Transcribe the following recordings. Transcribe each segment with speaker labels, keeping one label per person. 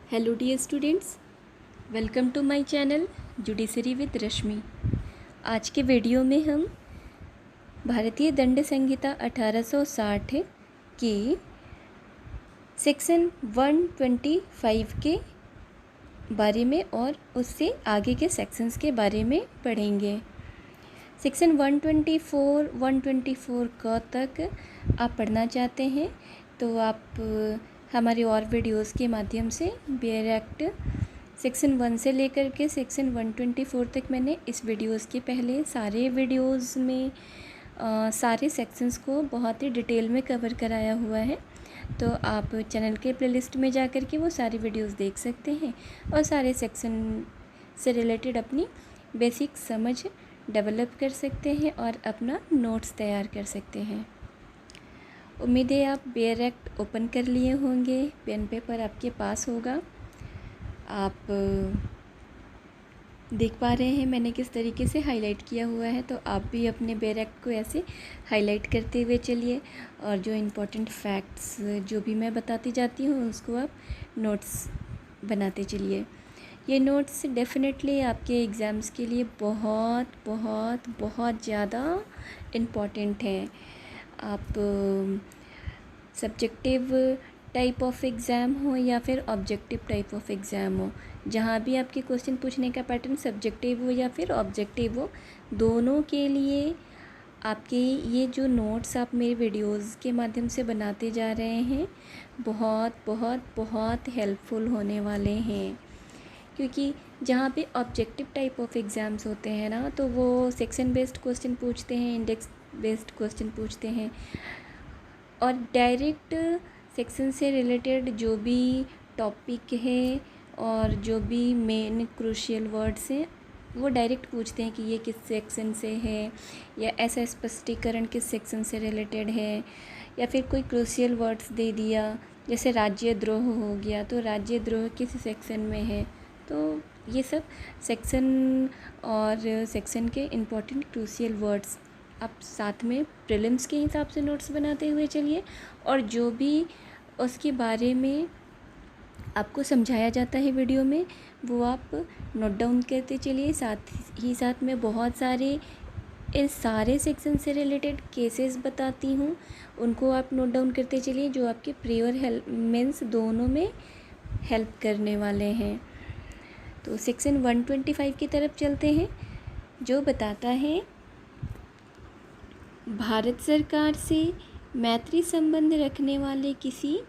Speaker 1: Hello dear students, welcome to my channel judiciary with Rashmi. आज के video में हम भारतीय दंड संहिता 1860 के सेक्शन 125 के बारे में और उससे आगे के सेक्शंस के बारे में पढ़ेंगे। सेक्शन 124 का तक आप पढ़ना चाहते हैं तो आप हमारे और वीडियोस के माध्यम से बेयर एक्ट सेक्शन 1 से लेकर के सेक्शन 124 तक मैंने इस वीडियोस के पहले सारे वीडियोस में सारे सेक्शंस को बहुत ही डिटेल में कवर कराया हुआ है। तो आप चैनल के प्लेलिस्ट में जाकर के वो सारी वीडियोस देख सकते हैं और सारे सेक्शन से रिलेटेड अपनी बेसिक समझ डेवलप कर सकते हैं और अपना नोट्स तैयार कर सकते हैं। उम्मीद है आप बेयर एक्ट ओपन कर लिए होंगे, पेन पेपर आपके पास होगा। आप देख पा रहे हैं मैंने किस तरीके से हाईलाइट किया हुआ है, तो आप भी अपने बेयर एक्ट को ऐसे हाईलाइट करते हुए चलिए और जो इम्पोर्टेंट फैक्ट्स जो भी मैं बताती जाती हूँ उसको आप नोट्स बनाते चलिए। ये नोट्स डेफिनेटली आपके एग्ज़ाम्स के लिए बहुत बहुत बहुत ज़्यादा इम्पॉर्टेंट हैं। आप सब्जेक्टिव टाइप ऑफ एग्ज़ाम हो या फिर ऑब्जेक्टिव टाइप ऑफ एग्ज़ाम हो, जहाँ भी आपके क्वेश्चन पूछने का पैटर्न सब्जेक्टिव हो या फिर ऑब्जेक्टिव हो, दोनों के लिए आपके ये जो नोट्स आप मेरे वीडियोस के माध्यम से बनाते जा रहे हैं बहुत बहुत बहुत हेल्पफुल होने वाले हैं। क्योंकि जहाँ पे ऑब्जेक्टिव टाइप ऑफ एग्ज़ाम्स होते हैं ना, तो वो सेक्शन बेस्ड क्वेश्चन पूछते हैं, इंडेक्स बेस्ड क्वेश्चन पूछते हैं और डायरेक्ट सेक्शन से रिलेटेड जो भी टॉपिक है और जो भी मेन क्रूशियल वर्ड्स हैं वो डायरेक्ट पूछते हैं कि ये किस सेक्शन से है या ऐसा स्पष्टीकरण किस सेक्शन से रिलेटेड है, या फिर कोई क्रूशियल वर्ड्स दे दिया जैसे राज्यद्रोह हो गया तो राज्यद्रोह किस सेक्शन में है। तो ये सब सेक्शन और सेक्शन के इम्पोर्टेंट क्रूशियल वर्ड्स आप साथ में प्रीलिम्स के हिसाब से नोट्स बनाते हुए चलिए और जो भी उसके बारे में आपको समझाया जाता है वीडियो में वो आप नोट डाउन करते चलिए। साथ ही साथ में बहुत सारे इन सारे सेक्शन से रिलेटेड केसेस बताती हूँ, उनको आप नोट डाउन करते चलिए जो आपके प्री और मेंस दोनों में हेल्प करने वाले हैं। तो सेक्शन 125 की तरफ चलते हैं जो बताता है भारत सरकार से मैत्री संबंध रखने वाले किसी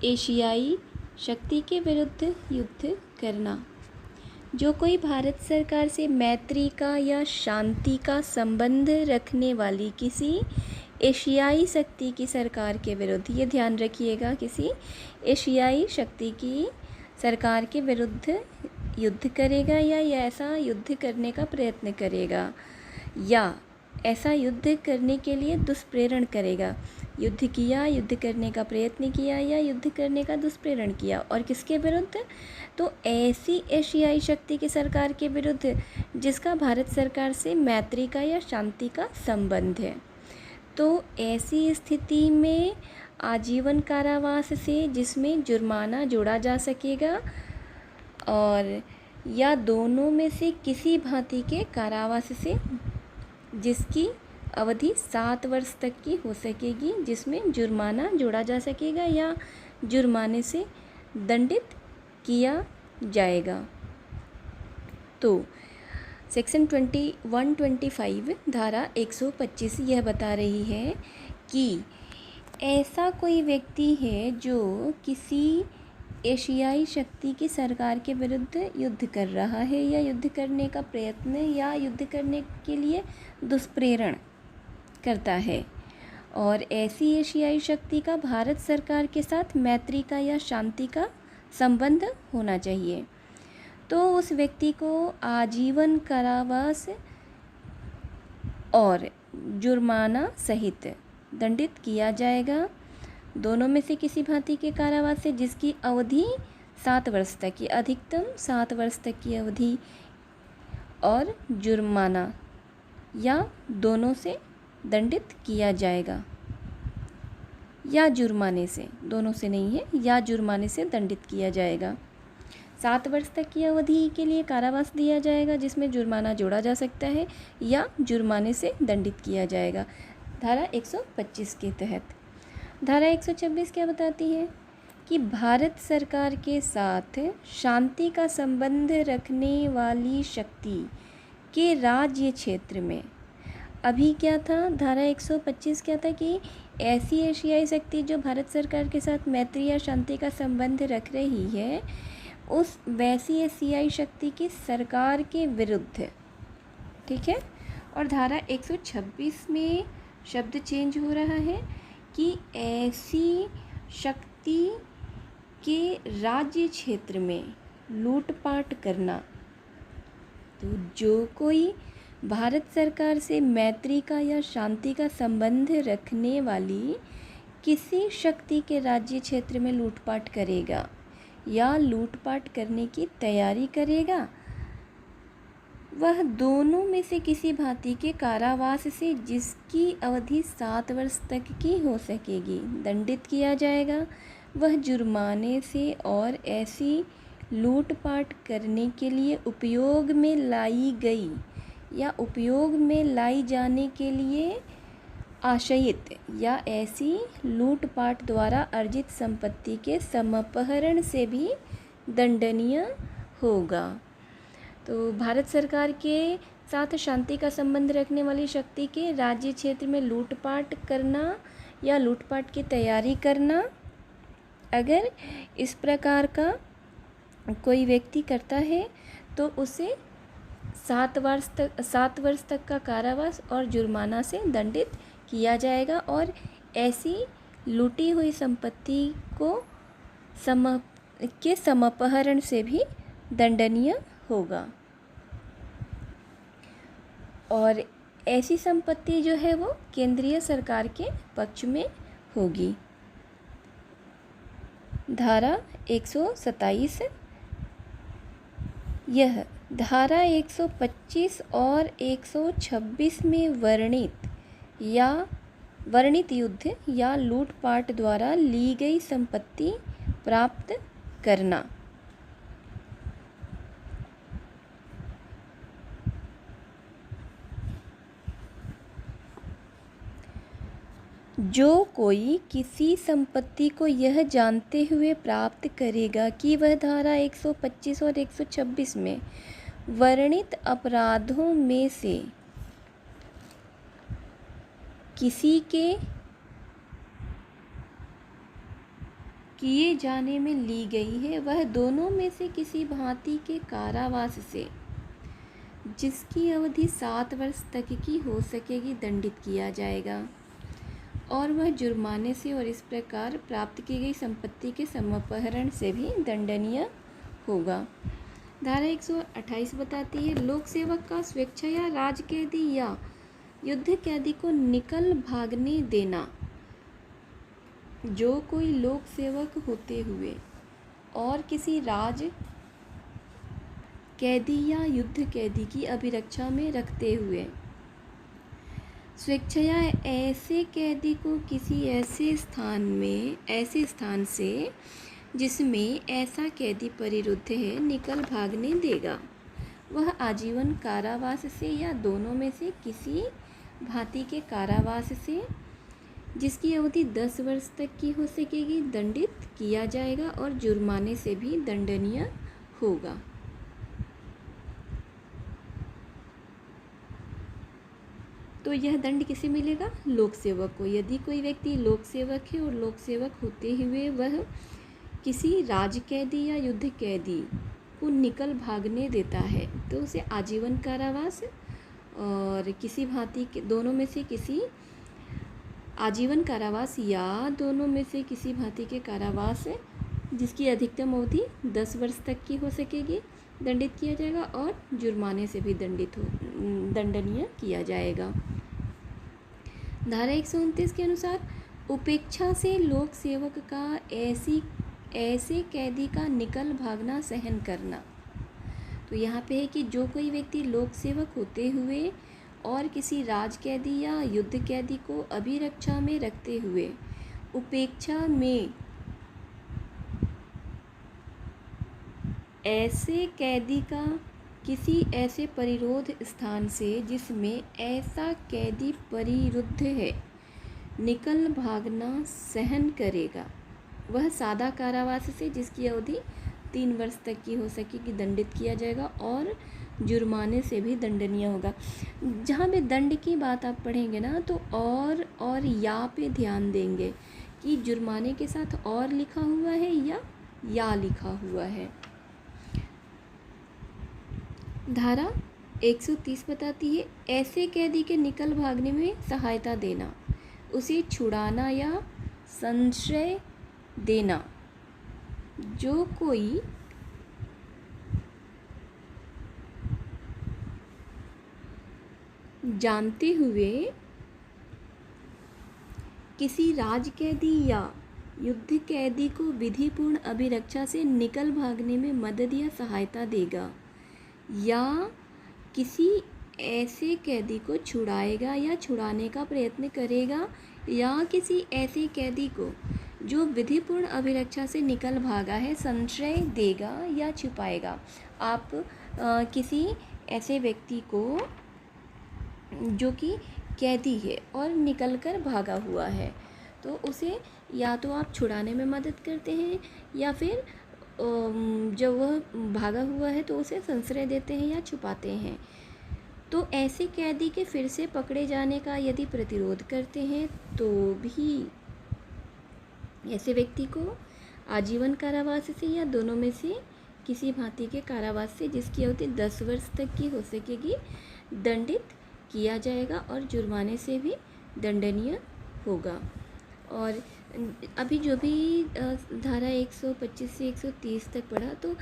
Speaker 1: एशियाई शक्ति के विरुद्ध युद्ध करना। जो कोई भारत सरकार से मैत्री का या शांति का संबंध रखने वाली किसी एशियाई शक्ति की सरकार के विरुद्ध, ये ध्यान रखिएगा, किसी एशियाई शक्ति की सरकार के विरुद्ध युद्ध करेगा या ऐसा युद्ध करने का प्रयत्न करेगा या ऐसा युद्ध करने के लिए दुष्प्रेरण करेगा। युद्ध किया, युद्ध करने का प्रयत्न किया या युद्ध करने का दुष्प्रेरण किया, और किसके विरुद्ध? तो ऐसी एशियाई शक्ति की सरकार के विरुद्ध जिसका भारत सरकार से मैत्री का या शांति का संबंध है। तो ऐसी स्थिति में आजीवन कारावास से जिसमें जुर्माना जोड़ा जा सकेगा और या दोनों में से किसी भांति के कारावास से जिसकी अवधि 7 वर्ष तक की हो सकेगी, जिसमें जुर्माना जोड़ा जा सकेगा या जुर्माने से दंडित किया जाएगा। तो सेक्शन 125 धारा 125 यह बता रही है कि ऐसा कोई व्यक्ति है जो किसी एशियाई शक्ति की सरकार के विरुद्ध युद्ध कर रहा है या युद्ध करने का प्रयत्न या युद्ध करने के लिए दुष्प्रेरण करता है और ऐसी एशियाई शक्ति का भारत सरकार के साथ मैत्री का या शांति का संबंध होना चाहिए। तो उस व्यक्ति को आजीवन कारावास और जुर्माना सहित दंडित किया जाएगा, दोनों में से किसी भांति के कारावास से जिसकी अवधि 7 वर्ष तक की, अधिकतम 7 वर्ष तक की अवधि, और जुर्माना या दोनों से दंडित किया जाएगा या जुर्माने से, दोनों से नहीं है, या जुर्माने से दंडित किया जाएगा। 7 वर्ष तक की अवधि के लिए कारावास दिया जाएगा, जिसमें जुर्माना जोड़ा जा सकता है या जुर्माने से दंडित किया जाएगा, धारा 125 के तहत। धारा 126 क्या बताती है कि भारत सरकार के साथ शांति का संबंध रखने वाली शक्ति के राज्य क्षेत्र में, अभी क्या था, धारा 125 क्या था कि ऐसी एशियाई शक्ति जो भारत सरकार के साथ मैत्री या शांति का संबंध रख रही है, उस वैसी एशियाई शक्ति की सरकार के विरुद्ध, ठीक है। और धारा 126 में शब्द चेंज हो रहा है कि ऐसी शक्ति के राज्य क्षेत्र में लूटपाट करना। तो जो कोई भारत सरकार से मैत्री का या शांति का संबंध रखने वाली किसी शक्ति के राज्य क्षेत्र में लूटपाट करेगा या लूटपाट करने की तैयारी करेगा, वह दोनों में से किसी भांति के कारावास से, जिसकी अवधि 7 वर्ष तक की हो सकेगी, दंडित किया जाएगा। वह जुर्माने से और ऐसी लूटपाट करने के लिए उपयोग में लाई गई या उपयोग में लाई जाने के लिए आशयित या ऐसी लूटपाट द्वारा अर्जित संपत्ति के समापहरण से भी दंडनीय होगा। तो भारत सरकार के साथ शांति का संबंध रखने वाली शक्ति के राज्य क्षेत्र में लूटपाट करना या लूटपाट की तैयारी करना, अगर इस प्रकार का कोई व्यक्ति करता है तो उसे 7 वर्ष तक का कारावास और जुर्माना से दंडित किया जाएगा और ऐसी लूटी हुई संपत्ति को समापहरण से भी दंडनीय होगा। और ऐसी संपत्ति जो है वो केंद्रीय सरकार के पक्ष में होगी। धारा 127, यह धारा 125 और 126 में वर्णित युद्ध या लूटपाट द्वारा ली गई संपत्ति प्राप्त करना। जो कोई किसी संपत्ति को यह जानते हुए प्राप्त करेगा कि वह धारा 125 और 126 में वर्णित अपराधों में से किसी के किए जाने में ली गई है, वह दोनों में से किसी भांति के कारावास से, जिसकी अवधि 7 वर्ष तक की हो सकेगी, दंडित किया जाएगा और वह जुर्माने से और इस प्रकार प्राप्त की गई संपत्ति के समापहरण से भी दंडनीय होगा। धारा 128 बताती है, लोक सेवक का स्वेच्छा या राज कैदी या युद्ध कैदी को निकल भागने देना। जो कोई लोक सेवक होते हुए और किसी राज कैदी या युद्ध कैदी की अभिरक्षा में रखते हुए स्वेच्छया ऐसे कैदी को किसी ऐसे स्थान से जिसमें ऐसा कैदी परिरुद्ध है निकल भागने देगा, वह आजीवन कारावास से या दोनों में से किसी भांति के कारावास से, जिसकी अवधि 10 वर्ष तक की हो सकेगी, दंडित किया जाएगा और जुर्माने से भी दंडनीय होगा। तो यह दंड किसे मिलेगा? लोक सेवक को। यदि कोई व्यक्ति लोक सेवक है और लोक सेवक होते हुए वह किसी राज कैदी या युद्ध कैदी को निकल भागने देता है तो उसे आजीवन कारावास और किसी भांति के दोनों में से किसी आजीवन कारावास या दोनों में से किसी भांति के कारावास जिसकी अधिकतम अवधि 10 वर्ष तक की हो सकेगी, दंडित किया जाएगा और जुर्माने से भी दंडनीय किया जाएगा। धारा 129 के अनुसार उपेक्षा से लोक सेवक का ऐसे कैदी का निकल भागना सहन करना। तो यहाँ पे है कि जो कोई व्यक्ति लोक सेवक होते हुए और किसी राज कैदी या युद्ध कैदी को अभिरक्षा में रखते हुए उपेक्षा में ऐसे कैदी का किसी ऐसे परिरोध स्थान से जिसमें ऐसा कैदी परिरुद्ध है निकल भागना सहन करेगा, वह सादा कारावास से जिसकी अवधि 3 वर्ष तक की हो सकेगी दंडित किया जाएगा और जुर्माने से भी दंडनीय होगा। जहाँ पे दंड की बात आप पढ़ेंगे ना तो और या पे ध्यान देंगे कि जुर्माने के साथ और लिखा हुआ है या लिखा हुआ है। धारा 130 बताती है ऐसे कैदी के निकल भागने में सहायता देना, उसे छुड़ाना या संशय देना। जो कोई जानते हुए किसी राज कैदी या युद्ध कैदी को विधिपूर्ण अभिरक्षा से निकल भागने में मदद या सहायता देगा या किसी ऐसे कैदी को छुड़ाएगा या छुड़ाने का प्रयत्न करेगा या किसी ऐसे कैदी को जो विधिपूर्ण अभिरक्षा से निकल भागा है संशय देगा या छुपाएगा। आप किसी ऐसे व्यक्ति को जो कि कैदी है और निकल कर भागा हुआ है तो उसे या तो आप छुड़ाने में मदद करते हैं या फिर जब वह भागा हुआ है तो उसे संशय देते हैं या छुपाते हैं। तो ऐसे कैदी के फिर से पकड़े जाने का यदि प्रतिरोध करते हैं तो भी ऐसे व्यक्ति को आजीवन कारावास से या दोनों में से किसी भांति के कारावास से जिसकी अवधि 10 वर्ष तक की हो सकेगी दंडित किया जाएगा और जुर्माने से भी दंडनीय होगा। और अभी जो भी धारा 125 से 130 तक पढ़ा तो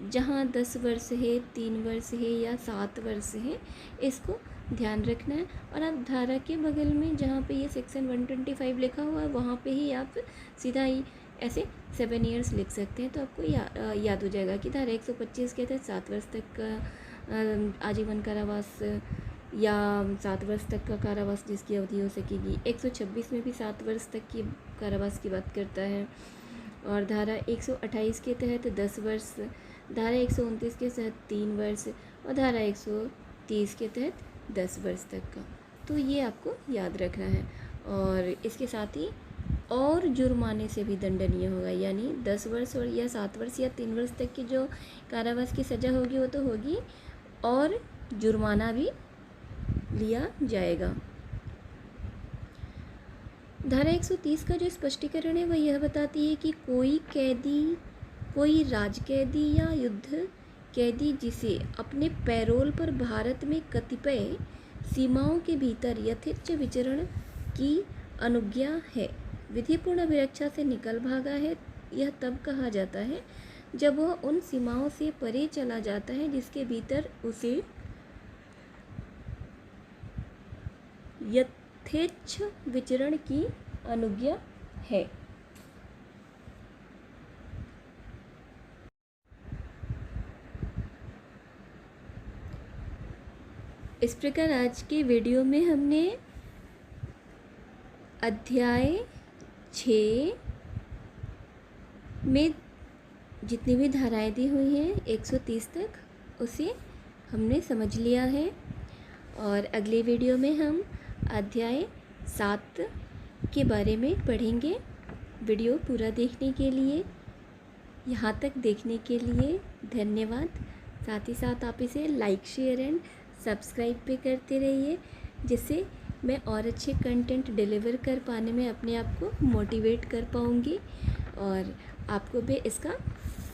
Speaker 1: जहाँ 10 वर्ष है, 3 वर्ष है या 7 वर्ष है इसको ध्यान रखना है। और आप धारा के बगल में जहाँ पे ये सेक्शन 125 लिखा हुआ है वहाँ पे ही आप सीधा ही ऐसे 7 ईयर्स लिख सकते हैं तो आपको याद हो जाएगा कि धारा 125 के तहत 7 वर्ष तक का आजीवन कारावास या 7 वर्ष तक का कारावास जिसकी अवधि हो सकेगी। 126 में भी 7 वर्ष तक की कारावास की बात करता है और धारा 128 के तहत 10 वर्ष, धारा 129 के तहत 3 वर्ष और धारा 130 के तहत 10 वर्ष तक का। तो ये आपको याद रखना है और इसके साथ ही और जुर्माने से भी दंडनीय होगा, यानी 10 वर्ष और या 7 वर्ष या 3 वर्ष तक की जो कारावास की सज़ा होगी वो तो होगी और जुर्माना भी लिया जाएगा। धारा 130 का जो स्पष्टीकरण है वह यह बताती है कि कोई राज कैदी या युद्ध कैदी जिसे अपने पैरोल पर भारत में कतिपय सीमाओं के भीतर यथेच्छ विचरण की अनुज्ञा है, विधिपूर्ण अभिरक्षा से निकल भागा है, यह तब कहा जाता है जब वह उन सीमाओं से परे चला जाता है जिसके भीतर उसे यथेच्छ विचरण की अनुज्ञा है। इस प्रकार आज के वीडियो में हमने अध्याय 6 में जितनी भी धाराएं दी हुई हैं 130 तक उसे हमने समझ लिया है और अगले वीडियो में हम अध्याय 7 के बारे में पढ़ेंगे। वीडियो पूरा देखने के लिए, यहाँ तक देखने के लिए धन्यवाद। साथ ही साथ आप इसे लाइक, शेयर एंड सब्सक्राइब भी करते रहिए जिससे मैं और अच्छे कंटेंट डिलीवर कर पाने में अपने आप को मोटिवेट कर पाऊँगी और आपको भी इसका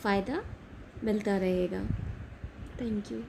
Speaker 1: फ़ायदा मिलता रहेगा। Thank you.